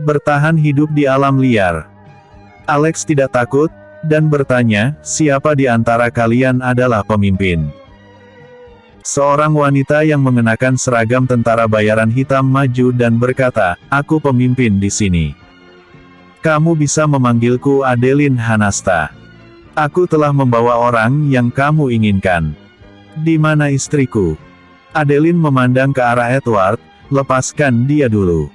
Bertahan hidup di alam liar. Alex tidak takut, dan bertanya, siapa di antara kalian adalah pemimpin? Seorang wanita yang mengenakan seragam tentara bayaran hitam maju dan berkata, aku pemimpin di sini. Kamu bisa memanggilku Adeline Hanasta. Aku telah membawa orang yang kamu inginkan. Di mana istriku? Adeline memandang ke arah Edward, lepaskan dia dulu.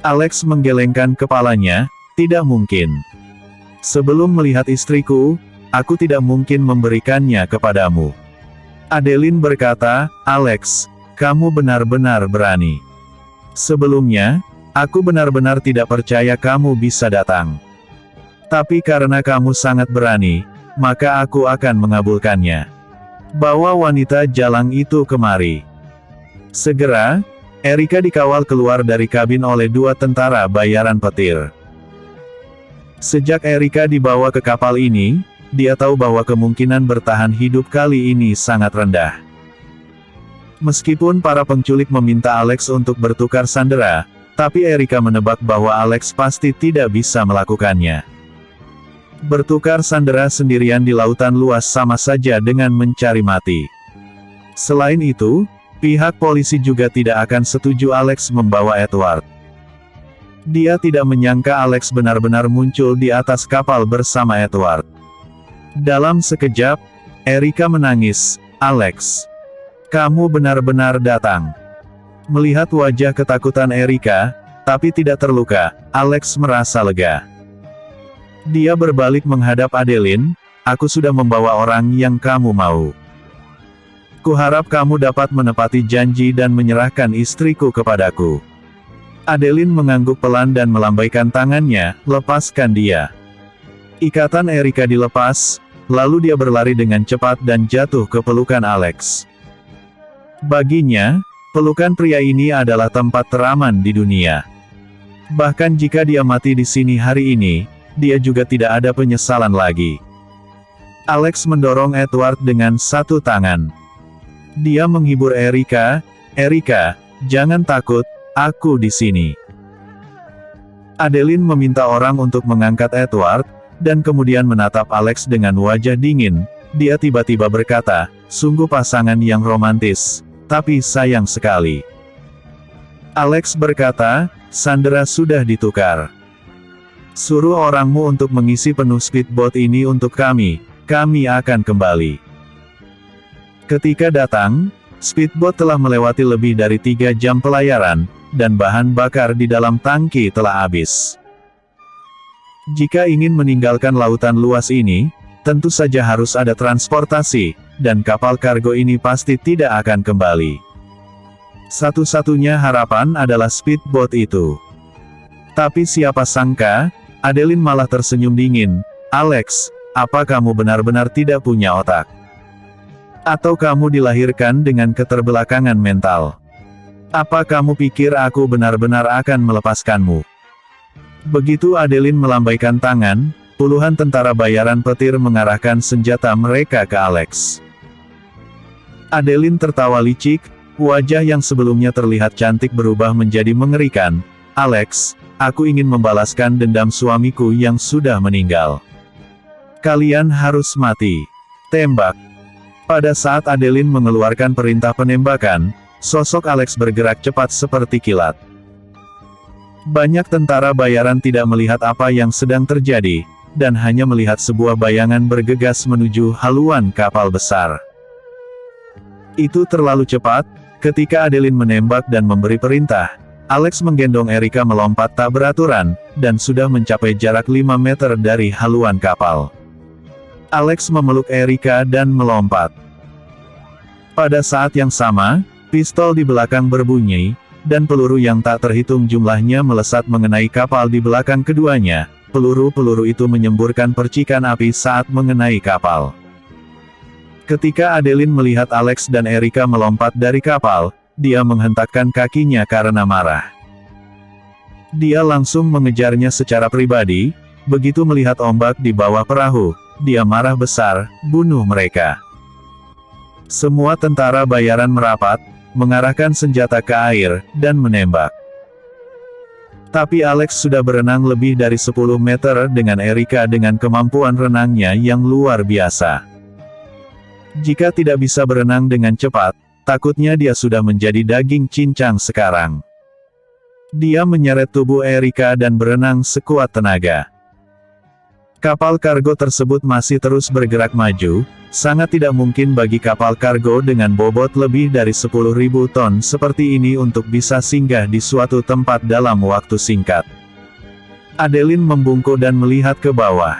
Alex menggelengkan kepalanya, tidak mungkin. Sebelum melihat istriku, aku tidak mungkin memberikannya kepadamu. Adeline berkata, Alex, kamu benar-benar berani. Sebelumnya, aku benar-benar tidak percaya kamu bisa datang. Tapi karena kamu sangat berani, maka aku akan mengabulkannya. Bawa wanita jalang itu kemari. Segera, Erika dikawal keluar dari kabin oleh 2 tentara bayaran petir. Sejak Erika dibawa ke kapal ini, dia tahu bahwa kemungkinan bertahan hidup kali ini sangat rendah. Meskipun para penculik meminta Alex untuk bertukar sandera, tapi Erika menebak bahwa Alex pasti tidak bisa melakukannya. Bertukar sandera sendirian di lautan luas sama saja dengan mencari mati. Selain itu, pihak polisi juga tidak akan setuju Alex membawa Edward. Dia tidak menyangka Alex benar-benar muncul di atas kapal bersama Edward. Dalam sekejap, Erika menangis, Alex. Kamu benar-benar datang. Melihat wajah ketakutan Erika, tapi tidak terluka, Alex merasa lega. Dia berbalik menghadap Adeline, aku sudah membawa orang yang kamu mau. Kuharap kamu dapat menepati janji dan menyerahkan istriku kepadaku. Adeline mengangguk pelan dan melambaikan tangannya, lepaskan dia. Ikatan Erika dilepas, lalu dia berlari dengan cepat dan jatuh ke pelukan Alex. Baginya, pelukan pria ini adalah tempat teraman di dunia. Bahkan jika dia mati di sini hari ini, dia juga tidak ada penyesalan lagi. Alex mendorong Edward dengan satu tangan. Dia menghibur Erika, Erika, jangan takut, aku di sini. Adeline meminta orang untuk mengangkat Edward, dan kemudian menatap Alex dengan wajah dingin. Dia tiba-tiba berkata, sungguh pasangan yang romantis, tapi sayang sekali. Alex berkata, sandera sudah ditukar. Suruh orangmu untuk mengisi penuh speedboat ini untuk kami akan kembali. Ketika datang, speedboat telah melewati lebih dari 3 jam pelayaran, dan bahan bakar di dalam tangki telah habis. Jika ingin meninggalkan lautan luas ini, tentu saja harus ada transportasi, dan kapal kargo ini pasti tidak akan kembali. Satu-satunya harapan adalah speedboat itu. Tapi siapa sangka, Adeline malah tersenyum dingin, Alex, apa kamu benar-benar tidak punya otak? Atau kamu dilahirkan dengan keterbelakangan mental? Apa kamu pikir aku benar-benar akan melepaskanmu? Begitu Adeline melambaikan tangan, puluhan tentara bayaran petir mengarahkan senjata mereka ke Alex. Adeline tertawa licik, wajah yang sebelumnya terlihat cantik berubah menjadi mengerikan. Alex, aku ingin membalaskan dendam suamiku yang sudah meninggal. Kalian harus mati. Tembak. Pada saat Adeline mengeluarkan perintah penembakan, sosok Alex bergerak cepat seperti kilat. Banyak tentara bayaran tidak melihat apa yang sedang terjadi, dan hanya melihat sebuah bayangan bergegas menuju haluan kapal besar. Itu terlalu cepat, ketika Adeline menembak dan memberi perintah, Alex menggendong Erika melompat tak beraturan, dan sudah mencapai jarak 5 meter dari haluan kapal. Alex memeluk Erika dan melompat. Pada saat yang sama, pistol di belakang berbunyi, dan peluru yang tak terhitung jumlahnya melesat mengenai kapal di belakang keduanya. Peluru-peluru itu menyemburkan percikan api saat mengenai kapal. Ketika Adeline melihat Alex dan Erika melompat dari kapal, dia menghentakkan kakinya karena marah. Dia langsung mengejarnya secara pribadi, begitu melihat ombak di bawah perahu, dia marah besar, bunuh mereka. Semua tentara bayaran merapat, mengarahkan senjata ke air, dan menembak. Tapi Alex sudah berenang lebih dari 10 meter dengan Erika dengan kemampuan renangnya yang luar biasa. Jika tidak bisa berenang dengan cepat, takutnya dia sudah menjadi daging cincang sekarang. Dia menyeret tubuh Erika dan berenang sekuat tenaga. Kapal kargo tersebut masih terus bergerak maju. Sangat tidak mungkin bagi kapal kargo dengan bobot lebih dari 10.000 ton seperti ini untuk bisa singgah di suatu tempat dalam waktu singkat. Adeline membungkuk dan melihat ke bawah.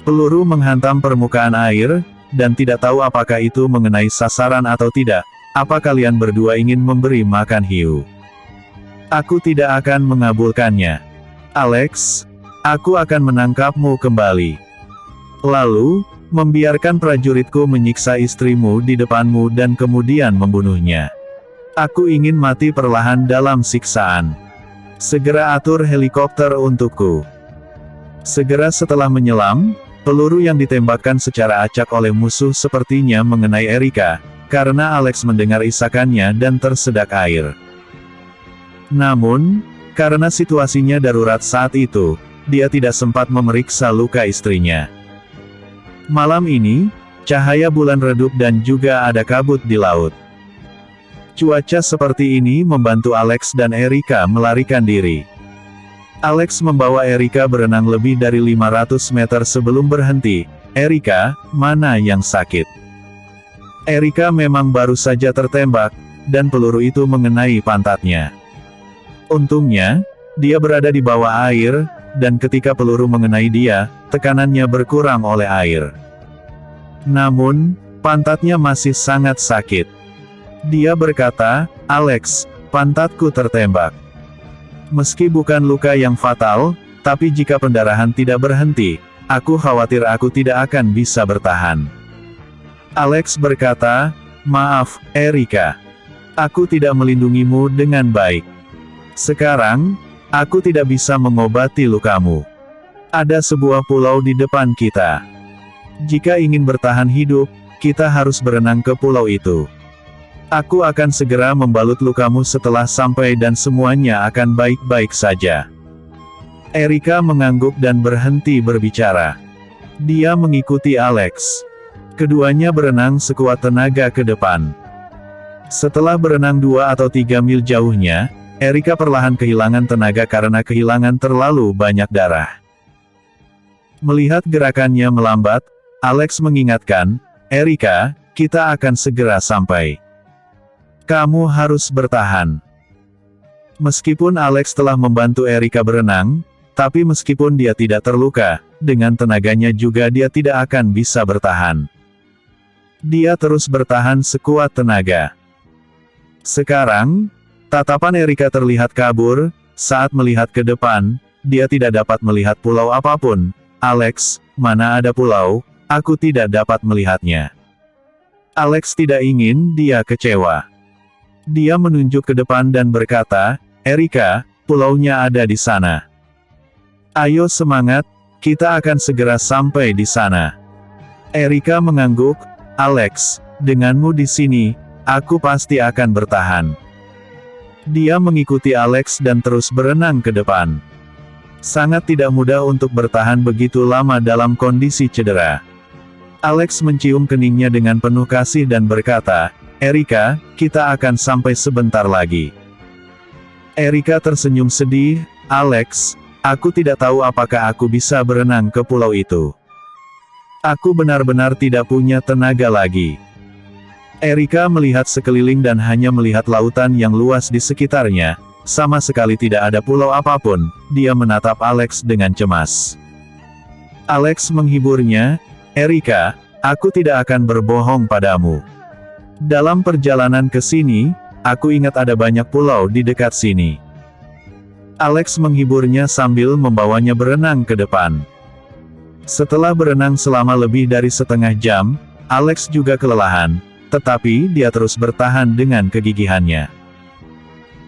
Peluru menghantam permukaan air, dan tidak tahu apakah itu mengenai sasaran atau tidak. Apa kalian berdua ingin memberi makan hiu? Aku tidak akan mengabulkannya. Alex, aku akan menangkapmu kembali. Lalu, membiarkan prajuritku menyiksa istrimu di depanmu dan kemudian membunuhnya. Aku ingin mati perlahan dalam siksaan. Segera atur helikopter untukku. Segera setelah menyelam, peluru yang ditembakkan secara acak oleh musuh sepertinya mengenai Erika, karena Alex mendengar isakannya dan tersedak air. Namun, karena situasinya darurat saat itu, dia tidak sempat memeriksa luka istrinya. Malam ini, cahaya bulan redup dan juga ada kabut di laut. Cuaca seperti ini membantu Alex dan Erika melarikan diri. Alex membawa Erika berenang lebih dari 500 meter sebelum berhenti. Erika, mana yang sakit? Erika memang baru saja tertembak, dan peluru itu mengenai pantatnya. Untungnya, dia berada di bawah air, dan ketika peluru mengenai dia, tekanannya berkurang oleh air. Namun, pantatnya masih sangat sakit. Dia berkata, "Alex, pantatku tertembak. Meski bukan luka yang fatal, tapi jika pendarahan tidak berhenti, aku khawatir aku tidak akan bisa bertahan." Alex berkata, "Maaf, Erika. Aku tidak melindungimu dengan baik. Sekarang, aku tidak bisa mengobati lukamu. Ada sebuah pulau di depan kita. Jika ingin bertahan hidup, kita harus berenang ke pulau itu. Aku akan segera membalut lukamu setelah sampai dan semuanya akan baik-baik saja." Erika mengangguk dan berhenti berbicara. Dia mengikuti Alex. Keduanya berenang sekuat tenaga ke depan. Setelah berenang 2 atau 3 mil jauhnya, Erika perlahan kehilangan tenaga karena kehilangan terlalu banyak darah. Melihat gerakannya melambat, Alex mengingatkan, "Erika, kita akan segera sampai. Kamu harus bertahan." Meskipun Alex telah membantu Erika berenang, tapi meskipun dia tidak terluka, dengan tenaganya juga dia tidak akan bisa bertahan. Dia terus bertahan sekuat tenaga. Sekarang, tatapan Erika terlihat kabur. Saat melihat ke depan, dia tidak dapat melihat pulau apapun. "Alex, mana ada pulau? Aku tidak dapat melihatnya." Alex tidak ingin dia kecewa. Dia menunjuk ke depan dan berkata, "Erika, pulaunya ada di sana. Ayo semangat, kita akan segera sampai di sana." Erika mengangguk, "Alex, denganmu di sini, aku pasti akan bertahan." Dia mengikuti Alex dan terus berenang ke depan. Sangat tidak mudah untuk bertahan begitu lama dalam kondisi cedera. Alex mencium keningnya dengan penuh kasih dan berkata, "Erika, kita akan sampai sebentar lagi." Erika tersenyum sedih, "Alex, aku tidak tahu apakah aku bisa berenang ke pulau itu. Aku benar-benar tidak punya tenaga lagi." Erika melihat sekeliling dan hanya melihat lautan yang luas di sekitarnya. Sama sekali tidak ada pulau apapun. Dia menatap Alex dengan cemas. Alex menghiburnya, "Erika, aku tidak akan berbohong padamu. Dalam perjalanan ke sini, aku ingat ada banyak pulau di dekat sini." Alex menghiburnya sambil membawanya berenang ke depan. Setelah berenang selama lebih dari setengah jam, Alex juga kelelahan. Tetapi dia terus bertahan dengan kegigihannya.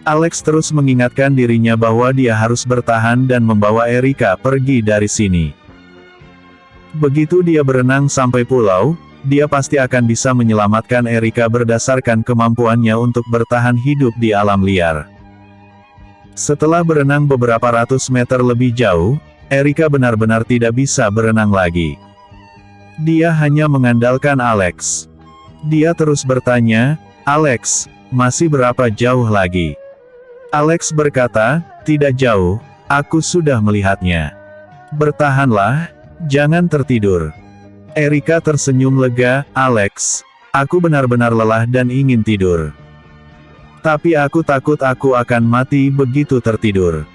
Alex terus mengingatkan dirinya bahwa dia harus bertahan dan membawa Erika pergi dari sini. Begitu dia berenang sampai pulau, dia pasti akan bisa menyelamatkan Erika berdasarkan kemampuannya untuk bertahan hidup di alam liar. Setelah berenang beberapa ratus meter lebih jauh, Erika benar-benar tidak bisa berenang lagi. Dia hanya mengandalkan Alex. Dia terus bertanya, "Alex, masih berapa jauh lagi?" Alex berkata, "Tidak jauh, aku sudah melihatnya. Bertahanlah, jangan tertidur." Erika tersenyum lega, "Alex, aku benar-benar lelah dan ingin tidur. Tapi aku takut aku akan mati begitu tertidur.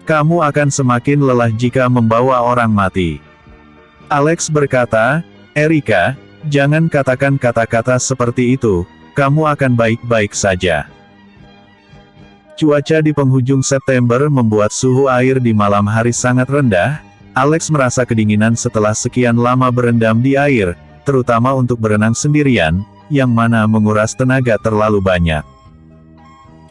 Kamu akan semakin lelah jika membawa orang mati." Alex berkata, "Erika, jangan katakan kata-kata seperti itu, kamu akan baik-baik saja." Cuaca di penghujung September membuat suhu air di malam hari sangat rendah. Alex merasa kedinginan setelah sekian lama berendam di air, terutama untuk berenang sendirian, yang mana menguras tenaga terlalu banyak.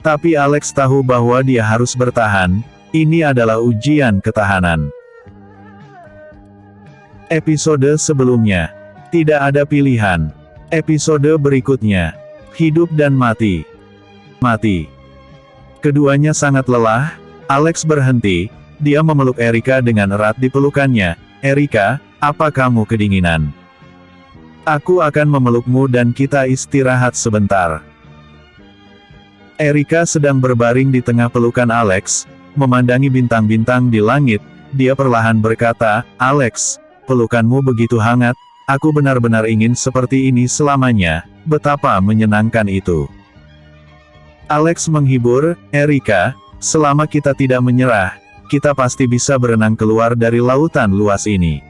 Tapi Alex tahu bahwa dia harus bertahan. Ini adalah ujian ketahanan. Episode sebelumnya. Tidak ada pilihan. Episode berikutnya. Hidup dan mati. Mati. Keduanya sangat lelah. Alex berhenti. Dia memeluk Erika dengan erat di pelukannya. "Erika, apa kamu kedinginan? Aku akan memelukmu dan kita istirahat sebentar." Erika sedang berbaring di tengah pelukan Alex, memandangi bintang-bintang di langit. Dia perlahan berkata, "Alex, pelukanmu begitu hangat, aku benar-benar ingin seperti ini selamanya, betapa menyenangkan itu." Alex menghibur, "Erika, selama kita tidak menyerah, kita pasti bisa berenang keluar dari lautan luas ini.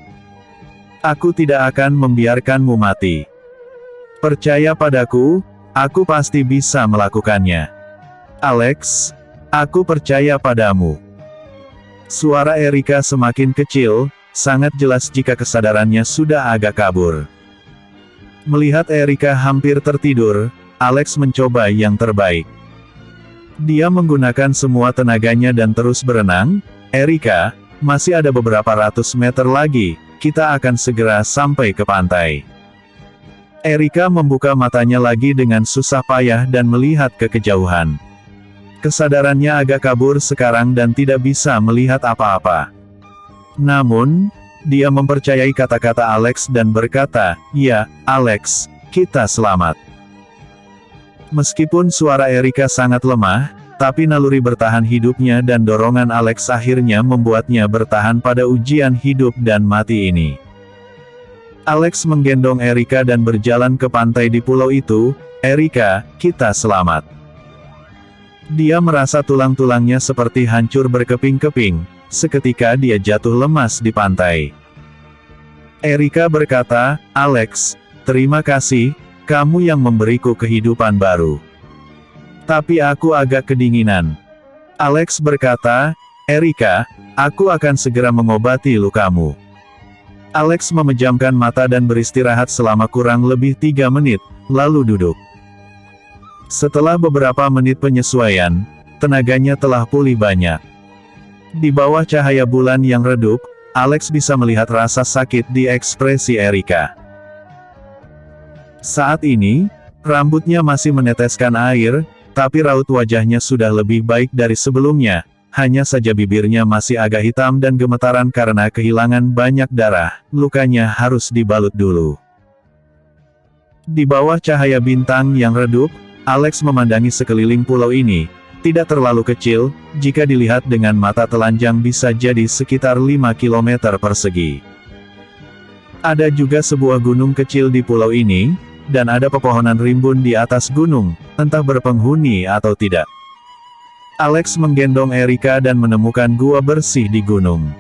Aku tidak akan membiarkanmu mati. Percaya padaku, aku pasti bisa melakukannya. Alex, aku percaya padamu." Suara Erika semakin kecil, sangat jelas jika kesadarannya sudah agak kabur. Melihat Erika hampir tertidur, Alex mencoba yang terbaik. Dia menggunakan semua tenaganya dan terus berenang. "Erika, masih ada beberapa ratus meter lagi, kita akan segera sampai ke pantai." Erika membuka matanya lagi dengan susah payah dan melihat ke kejauhan. Kesadarannya agak kabur sekarang dan tidak bisa melihat apa-apa. Namun, dia mempercayai kata-kata Alex dan berkata, "Ya, Alex, kita selamat." Meskipun suara Erika sangat lemah, tapi naluri bertahan hidupnya dan dorongan Alex akhirnya membuatnya bertahan pada ujian hidup dan mati ini. Alex menggendong Erika dan berjalan ke pantai di pulau itu. "Erika, kita selamat." Dia merasa tulang-tulangnya seperti hancur berkeping-keping. Seketika dia jatuh lemas di pantai. Erika berkata, "Alex, terima kasih, kamu yang memberiku kehidupan baru. Tapi aku agak kedinginan." Alex berkata, "Erika, aku akan segera mengobati lukamu." Alex memejamkan mata dan beristirahat selama kurang lebih 3 menit, lalu duduk. Setelah beberapa menit penyesuaian, tenaganya telah pulih banyak. Di bawah cahaya bulan yang redup, Alex bisa melihat rasa sakit di ekspresi Erika. Saat ini, rambutnya masih meneteskan air, tapi raut wajahnya sudah lebih baik dari sebelumnya, hanya saja bibirnya masih agak hitam dan gemetaran karena kehilangan banyak darah, lukanya harus dibalut dulu. Di bawah cahaya bintang yang redup, Alex memandangi sekeliling pulau ini. Tidak terlalu kecil, jika dilihat dengan mata telanjang bisa jadi sekitar 5 km persegi. Ada juga sebuah gunung kecil di pulau ini, dan ada pepohonan rimbun di atas gunung, entah berpenghuni atau tidak. Alex menggendong Erika dan menemukan gua bersih di gunung.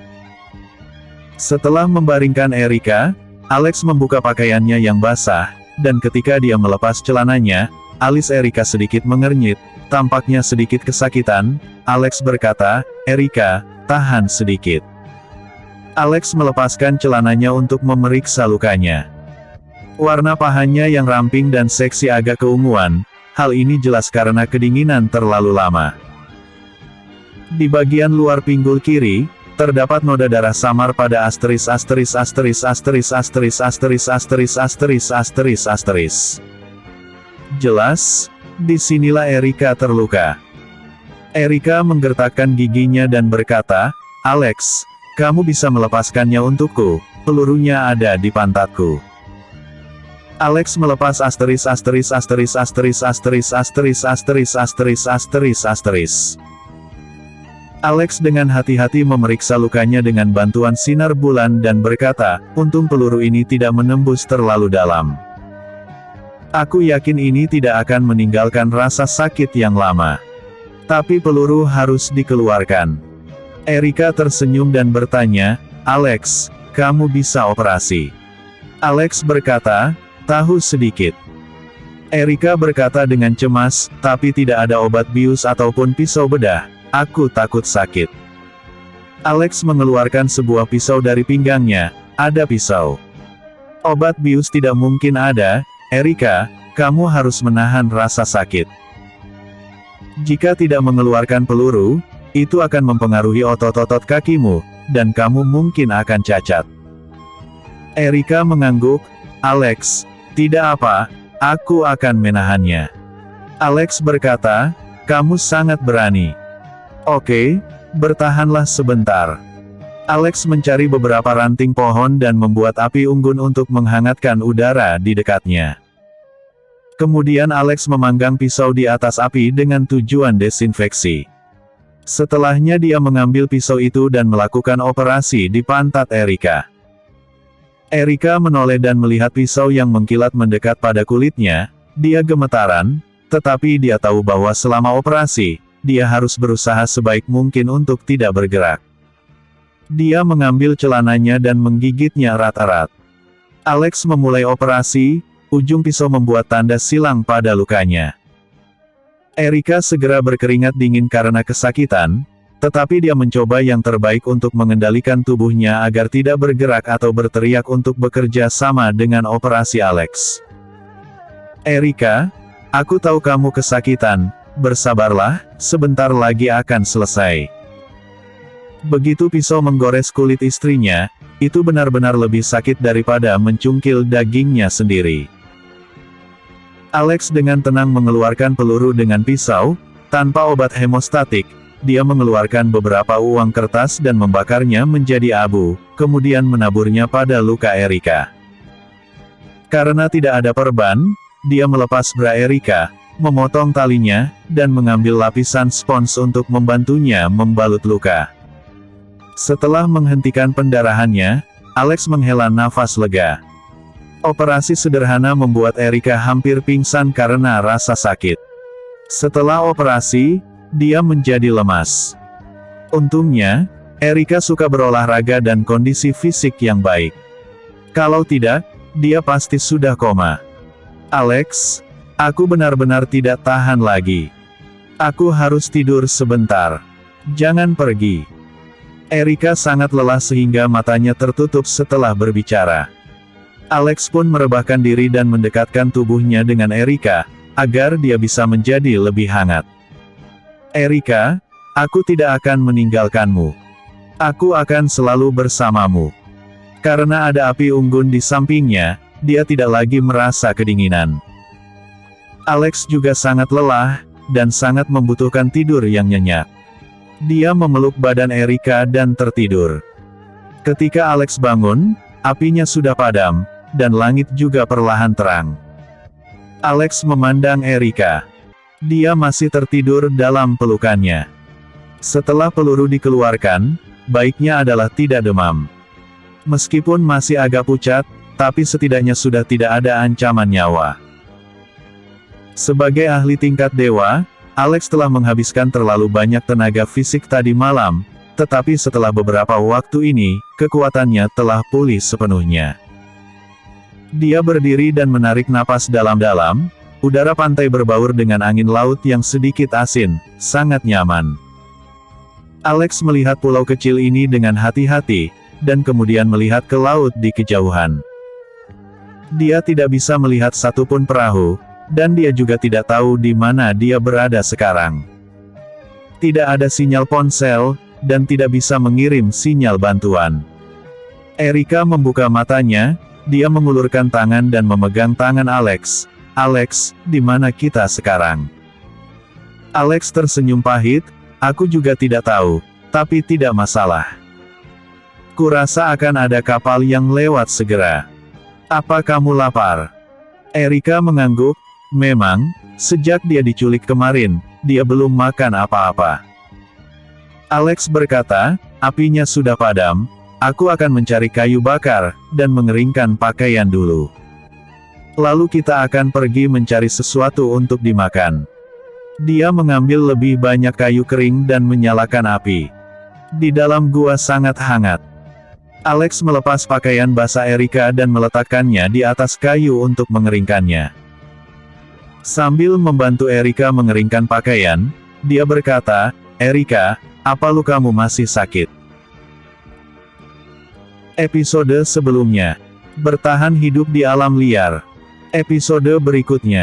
Setelah membaringkan Erika, Alex membuka pakaiannya yang basah, dan ketika dia melepas celananya, alis Erika sedikit mengernyit, tampaknya sedikit kesakitan. Alex berkata, "Erika, tahan sedikit." Alex melepaskan celananya untuk memeriksa lukanya. Warna pahanya yang ramping dan seksi agak keunguan, hal ini jelas karena kedinginan terlalu lama. Di bagian luar pinggul kiri, terdapat noda darah samar pada asteris. Jelas, disinilah Erika terluka. Erika menggertakkan giginya dan berkata, "Alex, kamu bisa melepaskannya untukku, pelurunya ada di pantatku." Alex melepas asteris. Alex dengan hati-hati memeriksa lukanya dengan bantuan sinar bulan dan berkata, "Untung peluru ini tidak menembus terlalu dalam. Aku yakin ini tidak akan meninggalkan rasa sakit yang lama. Tapi peluru harus dikeluarkan." Erika tersenyum dan bertanya, "Alex, kamu bisa operasi?" Alex berkata, "Tahu sedikit." Erika berkata dengan cemas, "Tapi tidak ada obat bius ataupun pisau bedah, aku takut sakit." Alex mengeluarkan sebuah pisau dari pinggangnya. "Ada pisau. Obat bius tidak mungkin ada, Erika, kamu harus menahan rasa sakit. Jika tidak mengeluarkan peluru, itu akan mempengaruhi otot-otot kakimu, dan kamu mungkin akan cacat." Erika mengangguk, "Alex, tidak apa, aku akan menahannya." Alex berkata, "Kamu sangat berani. Oke, bertahanlah sebentar." Alex mencari beberapa ranting pohon dan membuat api unggun untuk menghangatkan udara di dekatnya. Kemudian Alex memanggang pisau di atas api dengan tujuan desinfeksi. Setelahnya dia mengambil pisau itu dan melakukan operasi di pantat Erika. Erika menoleh dan melihat pisau yang mengkilat mendekat pada kulitnya. Dia gemetaran, tetapi dia tahu bahwa selama operasi, dia harus berusaha sebaik mungkin untuk tidak bergerak. Dia mengambil celananya dan menggigitnya erat-erat. Alex memulai operasi. Ujung pisau membuat tanda silang pada lukanya. Erika segera berkeringat dingin karena kesakitan, tetapi dia mencoba yang terbaik untuk mengendalikan tubuhnya agar tidak bergerak atau berteriak untuk bekerja sama dengan operasi Alex. "Erika, aku tahu kamu kesakitan, bersabarlah, sebentar lagi akan selesai." Begitu pisau menggores kulit istrinya, itu benar-benar lebih sakit daripada mencungkil dagingnya sendiri. Alex dengan tenang mengeluarkan peluru dengan pisau, tanpa obat hemostatik. Dia mengeluarkan beberapa uang kertas dan membakarnya menjadi abu, kemudian menaburnya pada luka Erika. Karena tidak ada perban, dia melepas bra Erika, memotong talinya, dan mengambil lapisan spons untuk membantunya membalut luka. Setelah menghentikan pendarahannya, Alex menghela nafas lega. Operasi sederhana membuat Erika hampir pingsan karena rasa sakit. Setelah operasi, dia menjadi lemas. Untungnya, Erika suka berolahraga dan kondisi fisik yang baik. Kalau tidak, dia pasti sudah koma. "Alex, aku benar-benar tidak tahan lagi. Aku harus tidur sebentar. Jangan pergi." Erika sangat lelah sehingga matanya tertutup setelah berbicara. Alex pun merebahkan diri dan mendekatkan tubuhnya dengan Erika, agar dia bisa menjadi lebih hangat. "Erika, aku tidak akan meninggalkanmu. Aku akan selalu bersamamu." Karena ada api unggun di sampingnya, dia tidak lagi merasa kedinginan. Alex juga sangat lelah, dan sangat membutuhkan tidur yang nyenyak. Dia memeluk badan Erika dan tertidur. Ketika Alex bangun, apinya sudah padam, dan langit juga perlahan terang. Alex memandang Erika. Dia masih tertidur dalam pelukannya. Setelah peluru dikeluarkan, baiknya adalah tidak demam. Meskipun masih agak pucat, tapi setidaknya sudah tidak ada ancaman nyawa. Sebagai ahli tingkat dewa, Alex telah menghabiskan terlalu banyak tenaga fisik tadi malam, tetapi setelah beberapa waktu ini, kekuatannya telah pulih sepenuhnya. Dia berdiri dan menarik napas dalam-dalam. Udara pantai berbaur dengan angin laut yang sedikit asin, sangat nyaman. Alex melihat pulau kecil ini dengan hati-hati, dan kemudian melihat ke laut di kejauhan. Dia tidak bisa melihat satupun perahu, dan dia juga tidak tahu di mana dia berada sekarang. Tidak ada sinyal ponsel, dan tidak bisa mengirim sinyal bantuan. Erika membuka matanya. Dia mengulurkan tangan dan memegang tangan Alex. "Alex, di mana kita sekarang?" Alex tersenyum pahit, Aku juga tidak tahu, tapi tidak masalah. Kurasa akan ada kapal yang lewat segera. Apa kamu lapar? Erika mengangguk. Memang, sejak dia diculik kemarin, dia belum makan apa-apa. Alex berkata, apinya sudah padam, aku akan mencari kayu bakar, dan mengeringkan pakaian dulu. Lalu kita akan pergi mencari sesuatu untuk dimakan. Dia mengambil lebih banyak kayu kering dan menyalakan api. Di dalam gua sangat hangat. Alex melepas pakaian basah Erika dan meletakkannya di atas kayu untuk mengeringkannya. Sambil membantu Erika mengeringkan pakaian, dia berkata, Erika, apa lukamu masih sakit? Episode sebelumnya. Bertahan hidup di alam liar. Episode berikutnya.